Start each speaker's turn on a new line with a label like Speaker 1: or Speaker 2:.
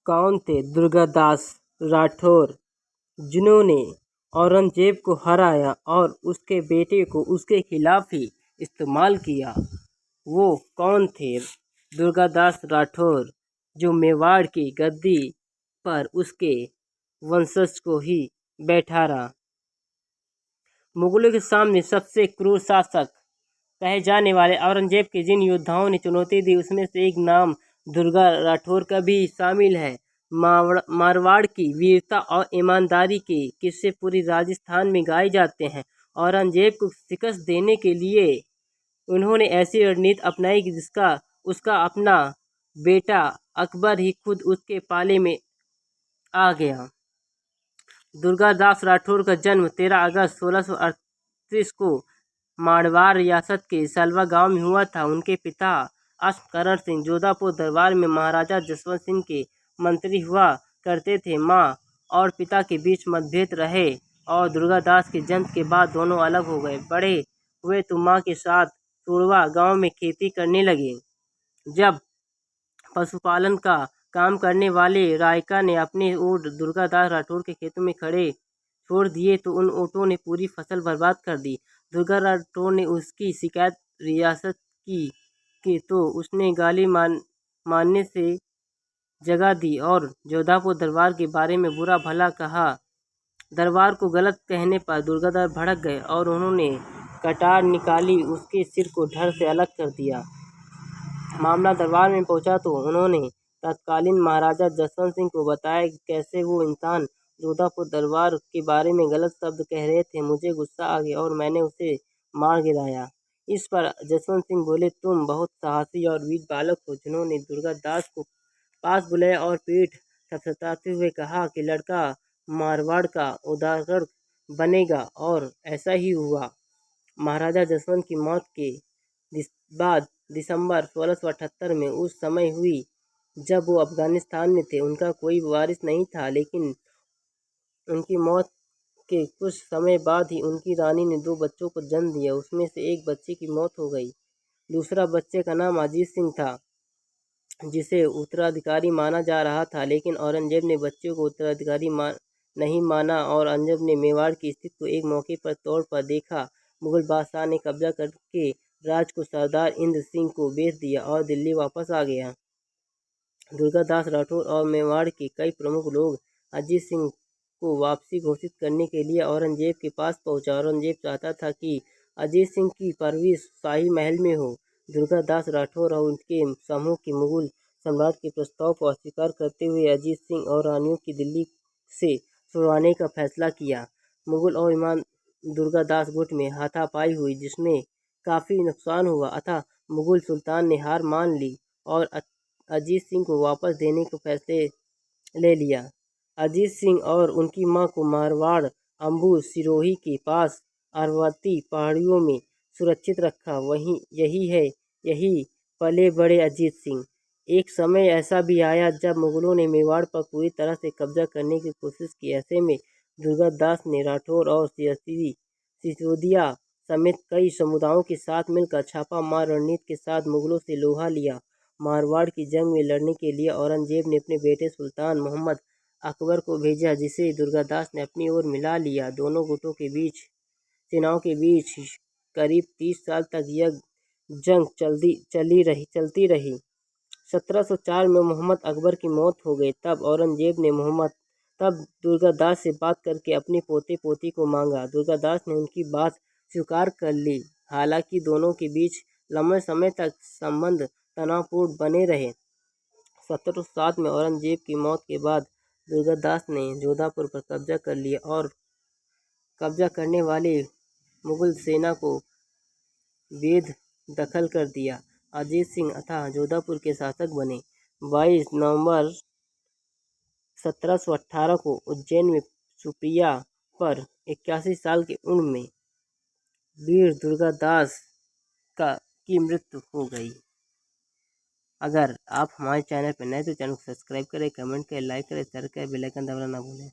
Speaker 1: कौन थे दुर्गादास राठौर जिन्होंने औरंगजेब को हराया और उसके बेटे को उसके खिलाफ ही इस्तेमाल किया? वो कौन थे दुर्गादास राठौर जो मेवाड़ की गद्दी पर उसके वंशज को ही बैठा रहा? मुगलों के सामने सबसे क्रूर शासक कहे जाने वाले औरंगजेब के जिन योद्धाओं ने चुनौती दी उसमें से एक नाम दुर्गा राठौर का भी शामिल है। मारवाड़ की वीरता और ईमानदारी के किस्से पूरी राजस्थान में गाए जाते हैं। औरंगजेब को शिकस्त देने के लिए उन्होंने ऐसी रणनीति अपनाई कि जिसका उसका अपना बेटा अकबर ही खुद उसके पाले में आ गया। दुर्गादास राठौर का जन्म 13 अगस्त 1638 को मारवाड़ रियासत के सलवा गांव में हुआ था। उनके पिता अश्वकरण सिंह जोधपुर दरबार में महाराजा जसवंत सिंह के मंत्री हुआ करते थे। मां और पिता के बीच मतभेद रहे और दुर्गादास के जन्म के बाद दोनों अलग हो गए। बड़े हुए तो मां के साथ तुड़वा गांव में खेती करने लगे। जब पशुपालन का काम करने वाले रायका ने अपने ऊँट दुर्गादास राठौर के खेतों में खड़े छोड़ दिए तो उन ऊँटों ने पूरी फसल बर्बाद कर दी। दुर्गा राठौर ने उसकी शिकायत रियासत की तो उसने गाली मारने से जगह दी और जोधपुर दरबार के बारे में बुरा भला कहा। दरबार को गलत कहने पर दुर्गादास भड़क गए और उन्होंने कटार निकाली उसके सिर को धड़ से अलग कर दिया। मामला दरबार में पहुंचा तो उन्होंने तत्कालीन महाराजा जसवंत सिंह को बताया कि कैसे वो इंसान जोधपुर दरबार के बारे में गलत शब्द कह रहे थे। मुझे गुस्सा आ गया और मैंने उसे मार गिराया। इस पर जसवंत सिंह बोले, तुम बहुत साहसी और वीर बालक हो। जिन्होंने दुर्गादास को पास बुलाया और पीठ थपथपाते हुए कहा कि लड़का मारवाड़ का उदाहरण बनेगा और ऐसा ही हुआ। महाराजा जसवंत की मौत के बाद दिसंबर 1678 में उस समय हुई जब वो अफगानिस्तान में थे। उनका कोई वारिस नहीं था, लेकिन उनकी मौत के कुछ समय बाद ही उनकी रानी ने 2 बच्चों को जन्म दिया। उसमें से एक बच्चे की मौत हो गई। दूसरा बच्चे का नाम अजीत सिंह था, जिसे उत्तराधिकारी माना जा रहा था, लेकिन औरंगजेब ने बच्चे को उत्तराधिकारी नहीं माना और औरंगजेब ने मेवाड़ की स्थिति को एक मौके पर तौर पर देखा। मुगल बादशाह ने कब्जा करके राज को सरदार इंद्र सिंह को बेच दिया और दिल्ली वापस आ गया। दुर्गादास राठौर और मेवाड़ के कई प्रमुख लोग अजीत सिंह को वापसी घोषित करने के लिए औरंगजेब के पास पहुंचा। औरंगजेब चाहता था कि अजीत सिंह की परवरिश शाही महल में हो। दुर्गादास राठौर और उनके समूह के मुगल सम्राट के प्रस्ताव को अस्वीकार करते हुए अजीत सिंह और रानियों की दिल्ली से छुड़वाने का फैसला किया। मुगल और ईमान दुर्गादास गुट में हाथापाई हुई, जिसमें काफ़ी नुकसान हुआ। अतः मुगल सुल्तान ने हार मान ली और अजीत सिंह को वापस देने का फैसला ले लिया। अजीत सिंह और उनकी मां को मारवाड़ अम्बू सिरोही के पास अरवती पहाड़ियों में सुरक्षित रखा। वहीं यही पले बड़े अजीत सिंह। एक समय ऐसा भी आया जब मुगलों ने मेवाड़ पर पूरी तरह से कब्जा करने की कोशिश की। ऐसे में दुर्गादास ने राठौर और सिसोदिया समेत कई समुदायों के साथ मिलकर छापा मार रणनीति के साथ मुगलों से लोहा लिया। मारवाड़ की जंग में लड़ने के लिए औरंगजेब ने अपने बेटे सुल्तान मोहम्मद अकबर को भेजा, जिसे दुर्गादास ने अपनी ओर मिला लिया। दोनों गुटों के बीच सेनाओं के बीच करीब 30 साल तक यह जंग चलती रही। 1704 में मोहम्मद अकबर की मौत हो गई। तब दुर्गादास से बात करके अपने पोते पोती को मांगा। दुर्गादास ने उनकी बात स्वीकार कर ली। हालांकि दोनों के बीच लंबे समय तक संबंध तनावपूर्ण बने रहे। 1707 में औरंगजेब की मौत के बाद दुर्गादास ने जोधपुर पर कब्जा कर लिया और कब्जा करने वाली मुगल सेना को बेदखल कर दिया। अजीत सिंह अतः जोधपुर के शासक बने। 22 नवंबर 1718 को उज्जैन में सुप्रिया पर 81 साल की उम्र में वीर दुर्गादास की मृत्यु हो गई। अगर आप हमारे चैनल पर नए तो चैनल को सब्सक्राइब करें, कमेंट करें, लाइक करें, शेयर करें, बेल आइकन दबाना ना भूलें।